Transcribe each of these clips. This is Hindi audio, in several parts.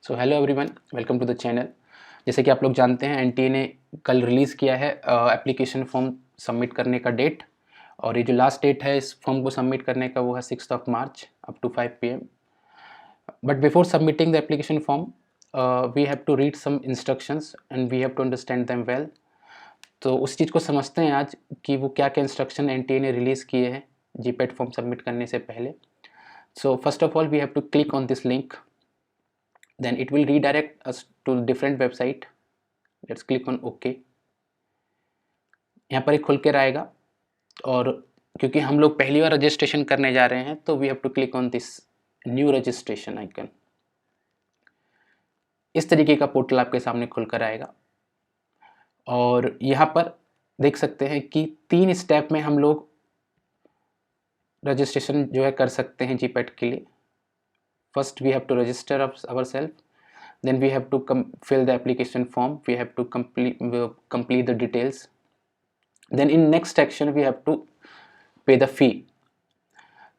So hello everyone, welcome to the channel. जैसे कि आप लोग जानते हैं एनटीए ने कल रिलीज़ किया है एप्लीकेशन फॉर्म सबमिट करने का डेट। और ये जो लास्ट डेट है इस फॉर्म को सबमिट करने का वो है 6 March up to 5 PM। But before submitting the application form we have to read some instructions and we have to understand them well. तो उस चीज़ को समझते हैं आज कि वो क्या क्या इंस्ट्रक्शन एनटीए ने रिलीज़ किए हैं जीपेट फॉर्म सबमिट करने से पहले। So first of all we have to click on this link, then it will redirect us to different website. Let's click on OK। यहाँ पर एक खुल कर आएगा और क्योंकि हम लोग पहली बार रजिस्ट्रेशन करने जा रहे हैं तो we have to click on this new registration icon. इस तरीके का पोर्टल आपके सामने खुल कर आएगा और यहाँ पर देख सकते हैं कि 3 स्टेप में हम लोग रजिस्ट्रेशन जो है कर सकते हैं जीपेट के लिए। First we have to register ourselves, then we have to fill the application form, we have to complete the details, then in next section we have to pay the fee।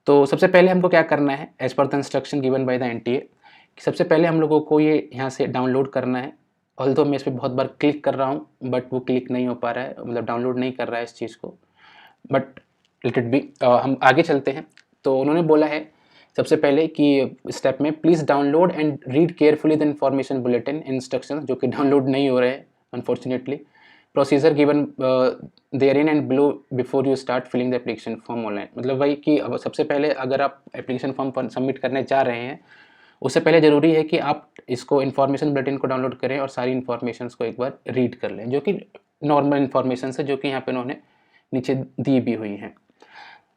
तो सबसे पहले हमको क्या करना है as per the instruction given by the NTA, सबसे पहले हम लोगों को ये यहाँ से डाउनलोड करना है। ऑल्दो मैं इस पर बहुत बार क्लिक कर रहा हूँ बट वो क्लिक नहीं हो पा रहा है, मतलब डाउनलोड नहीं कर रहा है इस चीज़ को। बट लेट इट बी, हम आगे चलते हैं। तो उन्होंने बोला है सबसे पहले कि स्टेप में please download and read carefully the information bulletin instruction, जो कि डाउनलोड नहीं हो रहे हैं unfortunately. Procedure given therein and below before you start filling the application form online. मतलब वही कि अब सबसे पहले अगर आप एप्लीकेशन फॉर्म सबमिट करने जा रहे हैं उससे पहले ज़रूरी है कि आप इसको इन्फॉर्मेशन बुलेटिन को डाउनलोड करें और सारी इन्फॉर्मेशन को एक बार रीड कर लें, जो कि नॉर्मल इन्फॉर्मेशन है जो कि यहाँ पे उन्होंने नीचे दी भी हुई हैं।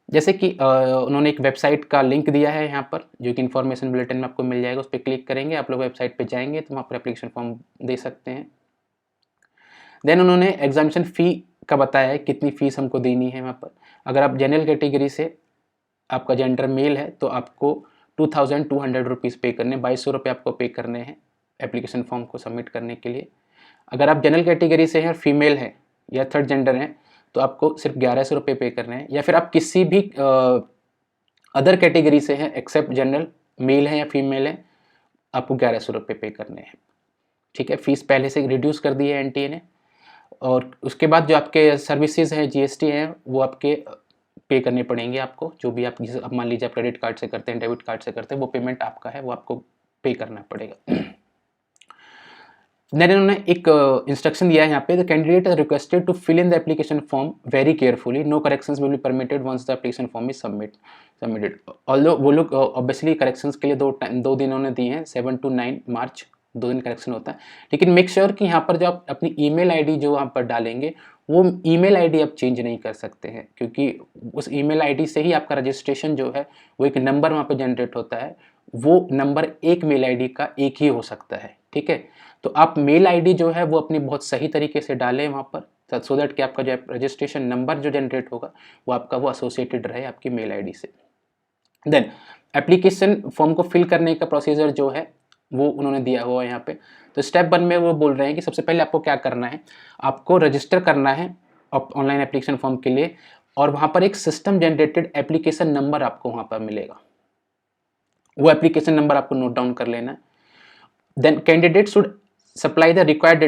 जैसे कि उन्होंने एक वेबसाइट का लिंक दिया है यहाँ पर जो कि इन्फॉर्मेशन बुलेटिन में आपको मिल जाएगा। उस पर क्लिक करेंगे, आप लोग वेबसाइट पे जाएंगे तो वहाँ पर एप्लीकेशन फॉर्म दे सकते हैं। देन उन्होंने एग्जामिनेशन फ़ी का बताया है कितनी फ़ीस हमको देनी है वहाँ पर। अगर आप जनरल कैटेगरी से आपका जेंडर मेल है तो आपको 2200 रुपीज़ पे करने, 2200 रुपये आपको पे करने हैं एप्लीकेशन फॉर्म को सबमिट करने के लिए। अगर आप जनरल कैटेगरी से हैं और फीमेल हैं या थर्ड जेंडर हैं तो आपको सिर्फ 1100 रुपये पे करने हैं। या फिर आप किसी भी अदर कैटेगरी से हैं एक्सेप्ट जनरल, मेल है या फीमेल है, आपको 1100 रुपये पे करने हैं। ठीक है, फीस पहले से रिड्यूस कर दी है एनटीए ने। और उसके बाद जो आपके सर्विसेज हैं जीएसटी हैं वो आपके पे करने पड़ेंगे आपको। जो भी आप मान लीजिए आप क्रेडिट कार्ड से करते हैं, डेबिट कार्ड से करते हैं, वो पेमेंट आपका है, वो आपको पे करना पड़ेगा। देन इन्होंने एक इंस्ट्रक्शन दिया है यहाँ पे, the candidate is requested to fill in the application form very carefully, no corrections will be permitted once the application form is submitted. Although वो लोग ऑब्वियसली करेक्शंस के लिए दो दिन उन्होंने दिए हैं, 7 to 9 मार्च 2 दिन करेक्शन होता है। लेकिन मेक श्योर कि यहाँ पर जो आप अपनी ईमेल आईडी जो वहाँ पर डालेंगे वो ईमेल आईडी आप चेंज नहीं कर सकते हैं, क्योंकि उस ईमेल आईडी से ही आपका रजिस्ट्रेशन जो है वो एक नंबर वहाँ पर जनरेट होता है। वो नंबर एक मेल आईडी का एक ही हो सकता है। ठीक है, तो आप मेल आईडी जो है वो अपनी बहुत सही तरीके से डालें वहाँ पर, सो दैट कि आपका जो रजिस्ट्रेशन नंबर जो जनरेट होगा वो आपका वो एसोसिएटेड रहे आपकी मेल आईडी से। देन एप्लीकेशन फॉर्म को फिल करने का प्रोसीजर जो है वो उन्होंने दिया हुआ है यहाँ पे। तो स्टेप 1 में वो बोल रहे हैं कि सबसे पहले आपको क्या करना है, आपको रजिस्टर करना है ऑनलाइन एप्लीकेशन फॉर्म के लिए और वहाँ पर एक सिस्टम जनरेटेड एप्लीकेशन नंबर आपको वहाँ पर मिलेगा। वो एप्लीकेशन नंबर आपको नोट डाउन कर लेना है। Then candidate should supply the required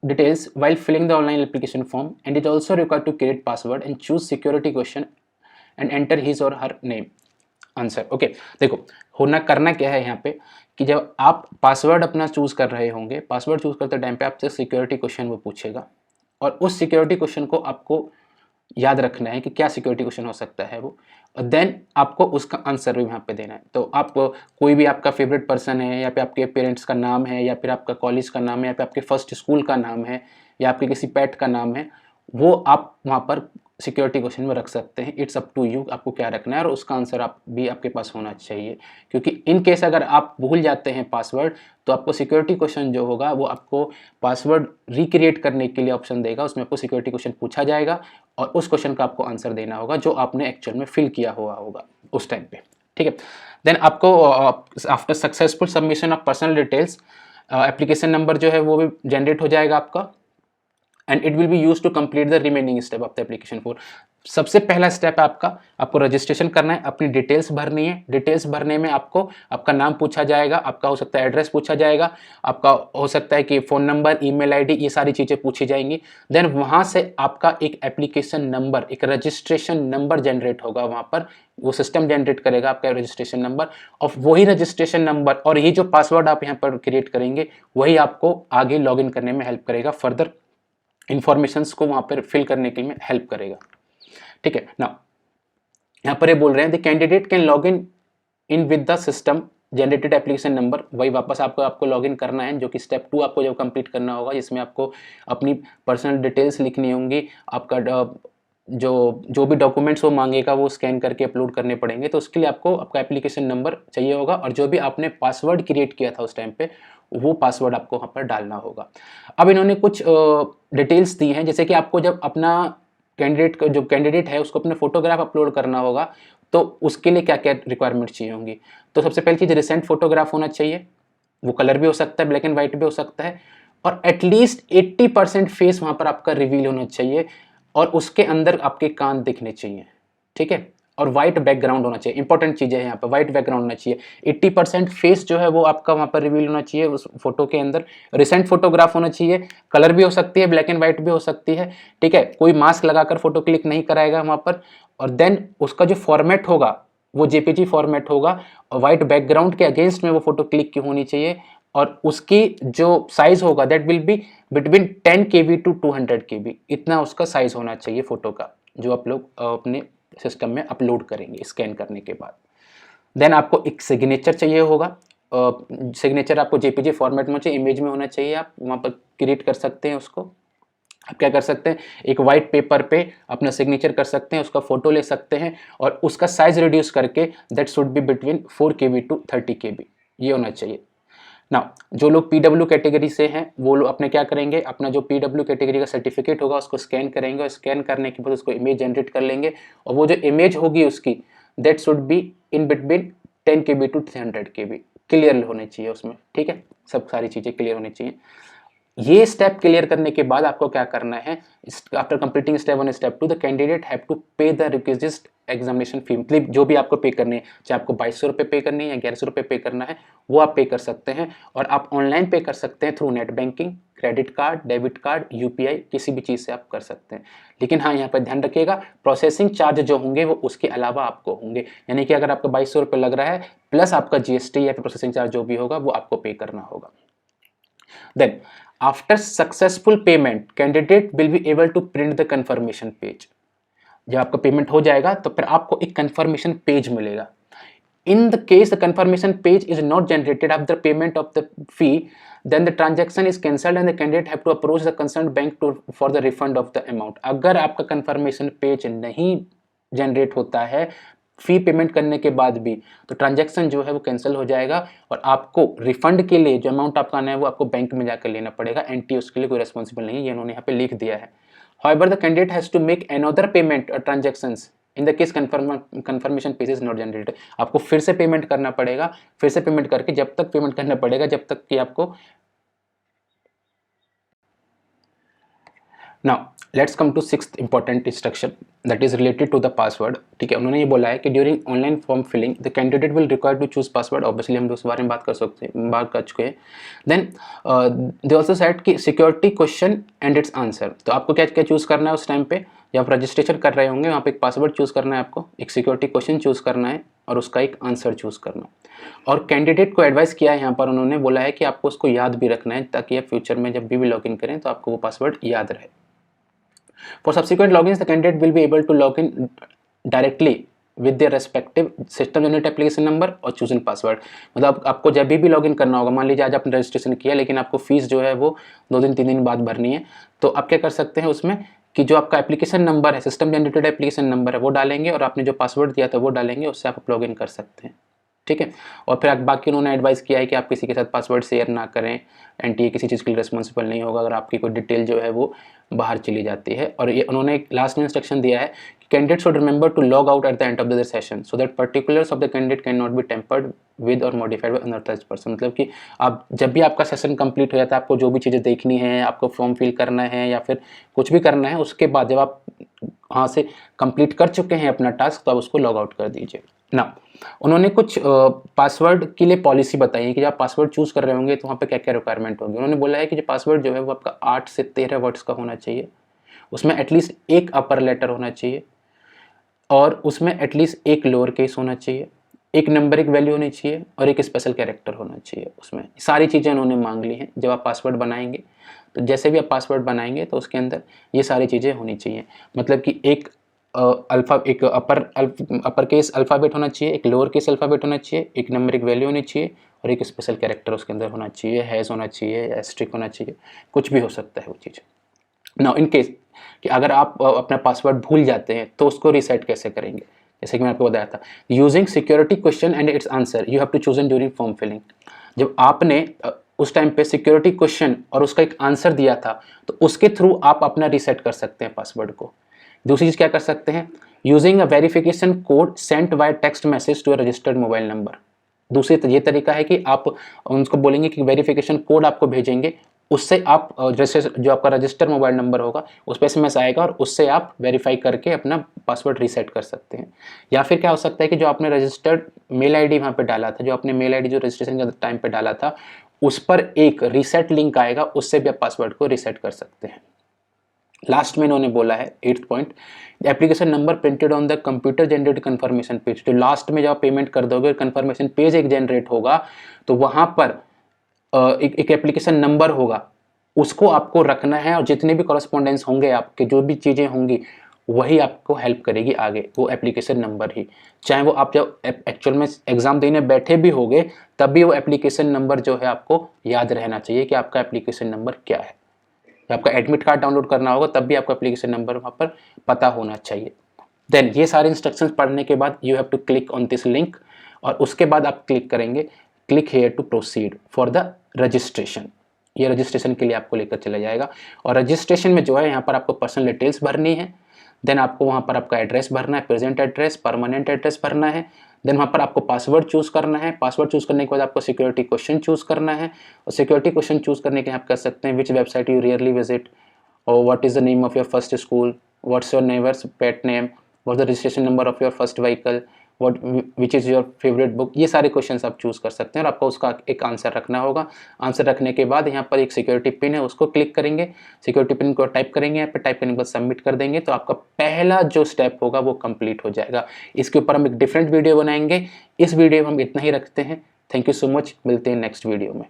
details while filling the online application form and is also required to create password and choose security question and enter his or her name answer। Okay, देखो होना करना क्या है यहाँ पे कि जब आप पासवर्ड अपना चूज कर रहे होंगे, पासवर्ड चूज करते टाइम पे आपसे सिक्योरिटी क्वेश्चन वो पूछेगा और उस सिक्योरिटी क्वेश्चन को आपको याद रखना है कि क्या सिक्योरिटी क्वेश्चन हो सकता है वो, और देन आपको उसका आंसर भी यहाँ पे देना है। तो आप कोई भी आपका फेवरेट पर्सन है या फिर आपके पेरेंट्स का नाम है या फिर आपका कॉलेज का नाम है या फिर आपके फर्स्ट स्कूल का नाम है या आपके किसी पेट का नाम है, वो आप वहाँ पर सिक्योरिटी क्वेश्चन में रख सकते हैं। इट्स अप टू यू, आपको क्या रखना है और उसका आंसर आप भी आपके पास होना चाहिए, क्योंकि इन केस अगर आप भूल जाते हैं पासवर्ड तो आपको सिक्योरिटी क्वेश्चन जो होगा वो आपको पासवर्ड रिक्रिएट करने के लिए ऑप्शन देगा, उसमें आपको सिक्योरिटी क्वेश्चन पूछा जाएगा और उस क्वेश्चन का आपको आंसर देना होगा जो आपने एक्चुअल में फिल किया हुआ होगा उस टाइम पे। ठीक है, देन आपको after successful submission of personal details application number जो है वो भी जनरेट हो जाएगा आपका and it will be use to complete the remaining step of the application form. सबसे पहला स्टेप है आपको रजिस्ट्रेशन करना है, अपनी डिटेल्स भरनी है। डिटेल्स भरने में आपको आपका नाम पूछा जाएगा, आपका हो सकता है एड्रेस पूछा जाएगा, आपका हो सकता है कि फ़ोन नंबर, ईमेल आईडी, ये सारी चीज़ें पूछी जाएंगी। देन वहाँ से आपका एक एप्लीकेशन नंबर, एक रजिस्ट्रेशन नंबर जनरेट होगा, वहाँ पर वो सिस्टम जनरेट करेगा आपका रजिस्ट्रेशन नंबर, और वही रजिस्ट्रेशन नंबर और ये जो पासवर्ड आप यहाँ पर क्रिएट करेंगे वही आपको आगे लॉगिन करने में हेल्प करेगा, फर्दर इंफॉर्मेशंस को वहाँ पर फिल करने के लिए हेल्प करेगा। ठीक है ना, यहाँ पर ये बोल रहे हैं the candidate can log in with the system generated application number. वही वापस आपको लॉग इन करना है, जो कि स्टेप 2 आपको जब कंप्लीट करना होगा, जिसमें आपको अपनी पर्सनल डिटेल्स लिखनी होंगी, आपका जो भी डॉक्यूमेंट्स वो मांगेगा वो स्कैन करके अपलोड करने पड़ेंगे। तो उसके लिए आपको आपका एप्लीकेशन नंबर चाहिए होगा, और जो भी आपने पासवर्ड क्रिएट किया था उस टाइम पे वो पासवर्ड आपको वहाँ पर डालना होगा। अब इन्होंने कुछ डिटेल्स दी हैं, जैसे कि आपको जब अपना जो कैंडिडेट है उसको अपना फोटोग्राफ अपलोड करना होगा, तो उसके लिए क्या क्या रिक्वायरमेंट चाहिए होंगी। तो सबसे पहली चीज़, रिसेंट फोटोग्राफ होना चाहिए, वो कलर भी हो सकता है, ब्लैक एंड वाइट भी हो सकता है, और एटलीस्ट 80% फेस वहाँ पर आपका रिवील होना चाहिए, और उसके अंदर आपके कान दिखने चाहिए। ठीक है, और वाइट बैकग्राउंड होना चाहिए, इंपॉर्टेंट चीज़ें हैं यहाँ पर, वाइट बैकग्राउंड होना चाहिए। 80% फेस जो है वो आपका वहाँ पर रिवील होना चाहिए उस फोटो के अंदर। रिसेंट फोटोग्राफ होना चाहिए, कलर भी हो सकती है, ब्लैक एंड वाइट भी हो सकती है। ठीक है, कोई मास्क लगाकर फोटो क्लिक नहीं कराएगा वहाँ पर। और देन उसका जो फॉर्मेट होगा वो जेपीजी फॉर्मेट होगा, और वाइट बैकग्राउंड के अगेंस्ट में वो फोटो क्लिक की होनी चाहिए, और उसकी जो साइज होगा that will be between 10 KB to 200 KB, इतना उसका साइज होना चाहिए फोटो का, जो आप लोग अपने सिस्टम में अपलोड करेंगे स्कैन करने के बाद। देन आपको एक सिग्नेचर चाहिए होगा, सिग्नेचर आपको जेपीजी फॉर्मेट में चाहिए, इमेज में होना चाहिए, आप वहाँ पर क्रिएट कर सकते हैं उसको। आप क्या कर सकते हैं, एक वाइट पेपर पे अपना सिग्नेचर कर सकते हैं, उसका फोटो ले सकते हैं, और उसका साइज रिड्यूस करके that should be between 4 KB to 30 KB, ये होना चाहिए ना। जो लोग पीडब्ल्यू कैटेगरी से हैं वो लोग अपने क्या करेंगे, अपना जो पीडब्ल्यू कैटेगरी का सर्टिफिकेट होगा उसको स्कैन करेंगे, और स्कैन करने के बाद उसको इमेज जनरेट कर लेंगे, और वो जो इमेज होगी उसकी that should be in between 10 KB to 300 KB, clear होने चाहिए उसमें। ठीक है, सब सारी चीज़ें क्लियर होनी चाहिए। ये स्टेप क्लियर करने के बाद आपको क्या करना है, after completing step 1 step 2 the candidate have to pay the requisite examination fee. मतलब जो भी आपको पे करनी है, चाहे आपको 2200 रुपये पे करनी है या 1100 रुपये पे करना है, वो आप पे कर सकते हैं, और आप ऑनलाइन पे कर सकते हैं through net banking, credit card, debit card, UPI, किसी भी चीज़ से आप कर सकते हैं। लेकिन हाँ, यहाँ पर ध्यान रखिएगा, प्रोसेसिंग चार्ज जो होंगे वो उसके अलावा आपको होंगे, यानी कि अगर आपका 2200 रुपये लग रहा है प्लस आपका जीएसटी या फिर प्रोसेसिंग चार्ज जो भी होगा वो आपको पे करना होगा। Then after successful payment candidate will be able to print the confirmation page. जब आपका पेमेंट हो जाएगा तो फिर आपको एक कंफर्मेशन पेज मिलेगा। इन the case the confirmation page is not generated after payment of the fee, then the transaction is cancelled and the candidate have to approach the concerned bank for the refund of the amount। अगर आपका कंफर्मेशन पेज नहीं जनरेट होता है फी पेमेंट करने के बाद भी, तो ट्रांजैक्शन जो है वो कैंसिल हो जाएगा, और आपको रिफंड के लिए जो अमाउंट आपका आना है वो आपको बैंक में जाकर लेना पड़ेगा। एनटी उसके लिए कोई रेस्पॉन्सिबल नहीं है, ये उन्होंने यहाँ पे लिख दिया है। However the candidate has to make another payment और transactions in the case confirmation page is not generated. आपको फिर से पेमेंट करना पड़ेगा, फिर से पेमेंट करके जब तक पेमेंट करना पड़ेगा जब तक कि आपको। Now let's come to sixth important instruction that is related to the password. ठीक है, उन्होंने ये बोला है कि during online form filling the candidate will require to choose password. Obviously हम उस बारे में बात कर चुके हैं। देन दे ऑल्सो सेड कि security question and its answer. तो आपको क्या क्या चूज़ करना है उस टाइम पे जब आप रजिस्ट्रेशन कर रहे होंगे, वहाँ पे एक पासवर्ड चूज़ करना है आपको, एक सिक्योरिटी क्वेश्चन चूज़ करना है, और उसका एक आंसर चूज़ करना। और कैंडिडेट को एडवाइस किया है यहाँ पर, उन्होंने बोला है कि आपको उसको याद भी रखना है ताकि आप फ्यूचर में जब भी लॉगिन करें तो आपको वो पासवर्ड याद रहे। For subsequent logins, the candidate will be able to log in directly with their respective system unit application number और chosen password। मतलब आपको जब भी लॉगिन करना होगा, मान लीजिए आज आपने रजिस्ट्रेशन किया लेकिन आपको फीस जो है वो 2 दिन 3 दिन बाद भरनी है, तो आप क्या कर सकते हैं उसमें कि जो आपका एप्लीकेशन नंबर है, सिस्टम जनरेटेड एप्लीकेशन नंबर है, वो डालेंगे, और आपने जो पासवर्ड दिया था वो डालेंगे, उससे आप लॉगिन कर सकते हैं। ठीक है, और फिर बाकी उन्होंने एडवाइस किया है कि आप किसी के साथ पासवर्ड शेयर ना करें, एनटीए किसी चीज़ के लिए रिस्पॉन्सिबल नहीं होगा अगर आपकी कोई डिटेल जो है वो बाहर चली जाती है। और ये उन्होंने एक लास्ट में इंस्ट्रक्शन दिया है candidate should remember to log out at the end of the session so that particulars of the candidate can not be tampered with और मॉडिफाइड बाय अनऑथराइज्ड पर्सन। मतलब कि आप जब भी आपका सेशन कंप्लीट हो जाता है, आपको जो भी चीज़ें देखनी है, आपको फॉर्म फिल करना है या फिर कुछ भी करना है, उसके बाद जब आप वहाँ से कंप्लीट कर चुके हैं अपना टास्क, तो आप उसको लॉग आउट कर दीजिए ना। उन्होंने कुछ पासवर्ड के लिए पॉलिसी बताई है कि जब आप पासवर्ड चूज़ कर रहे होंगे तो वहाँ पे क्या क्या रिक्वायरमेंट होगी। उन्होंने बोला है कि जो पासवर्ड जो है वो आपका 8 से 13 वर्ड्स का होना चाहिए, उसमें एटलीस्ट एक अपर लेटर होना चाहिए और उसमें एटलीस्ट एक लोअर केस होना चाहिए, एक नंबरिक वैल्यू होनी चाहिए और एक स्पेशल कैरेक्टर होना चाहिए। उसमें सारी चीज़ें उन्होंने मांग ली हैं। जब आप पासवर्ड बनाएंगे तो जैसे भी आप पासवर्ड बनाएंगे तो उसके अंदर ये सारी चीज़ें होनी चाहिए। मतलब कि एक एक अपर केस अल्फ़ाबेट होना चाहिए, एक लोअर केस अल्फ़ाबेट होना चाहिए, एक नंबरिक वैल्यू होनी चाहिए और एक स्पेशल कैरेक्टर उसके अंदर होना चाहिए, हैज़ होना चाहिए, एस्ट्रिक होना चाहिए, कुछ भी हो सकता है वो चीज़। नाउ इन केस कि अगर आप अपना पासवर्ड भूल जाते हैं तो उसको रीसेट कैसे करेंगे, जैसे कि मैंने आपको बताया था, using security question and its answer you have to chosen during form filling. जब आपने उस टाइम पे सिक्योरिटी क्वेश्चन और उसका एक आंसर दिया था तो उसके थ्रू आप अपना रीसेट कर सकते हैं पासवर्ड को। दूसरी चीज़ क्या कर सकते हैं, using a verification code sent by text message to a registered mobile number. दूसरी ये तरीका है कि आप उनको बोलेंगे कि वेरिफिकेशन कोड आपको भेजेंगे, उससे आप जैसे जो आपका रजिस्टर मोबाइल नंबर होगा उस पर SMS आएगा और उससे आप वेरीफाई करके अपना पासवर्ड रीसेट कर सकते हैं। या फिर क्या हो सकता है कि जो आपने रजिस्टर्ड मेल आईडी वहाँ पे डाला था, जो आपने मेल आईडी जो रजिस्ट्रेशन के टाइम पे डाला था, उस पर एक रीसेट लिंक आएगा, उससे भी आप पासवर्ड को रीसेट कर सकते हैं। लास्ट में इन्होंने बोला है 8th point, application number printed on the computer generated confirmation page. तो लास्ट में जब आप पेमेंट कर दोगे, कंफर्मेशन पेज एक जनरेट होगा तो वहाँ पर एक एप्लीकेशन नंबर होगा, उसको आपको रखना है और जितने भी कॉरेस्पॉन्डेंस होंगे, आपके जो भी चीज़ें होंगी, वही आपको हेल्प करेगी आगे, वो एप्लीकेशन नंबर ही। चाहे वो आप जब एक्चुअल में एग्ज़ाम देने बैठे भी होगे तब भी वो एप्लीकेशन नंबर जो है आपको याद रहना चाहिए कि आपका एप्लीकेशन नंबर क्या है। जब आपका एडमिट कार्ड डाउनलोड करना होगा तब भी आपका एप्लीकेशन नंबर वहाँ पर पता होना चाहिए। देन ये सारे इंस्ट्रक्शंस पढ़ने के बाद you have to click on this link और उसके बाद आप क्लिक करेंगे click here to proceed for the registration. ये रजिस्ट्रेशन के लिए आपको लेकर चला जाएगा और रजिस्ट्रेशन में जो है यहाँ पर आपको पर्सनल डिटेल्स भरनी है। देन आपको वहाँ पर आपका एड्रेस भरना है, प्रेजेंट एड्रेस, परमानेंट एड्रेस भरना है। देन वहाँ पर आपको पासवर्ड चूज़ करना है। पासवर्ड चूज़ करने के बाद आपको सिक्योरिटी क्वेश्चन चूज़ करना है और सिक्योरिटी क्वेश्चन चूज़ करने के आप कर सकते हैं विच वेबसाइट यू रियरली विजिट और what is the name of your first school, what's your neighbours pet name, what's the registration number of your first vehicle, what which is your favourite book. ये सारे क्वेश्चंस आप चूज़ कर सकते हैं और आपको उसका एक आंसर रखना होगा। आंसर रखने के बाद यहाँ पर एक सिक्योरिटी पिन है, उसको क्लिक करेंगे, सिक्योरिटी पिन को टाइप करेंगे, यहाँ पर टाइप करने के बाद सबमिट कर देंगे तो आपका पहला जो स्टेप होगा वो कंप्लीट हो जाएगा। इसके ऊपर हम एक डिफरेंट वीडियो बनाएंगे। इस वीडियो में हम इतना ही रखते हैं। थैंक यू सो मच, मिलते हैं नेक्स्ट वीडियो में।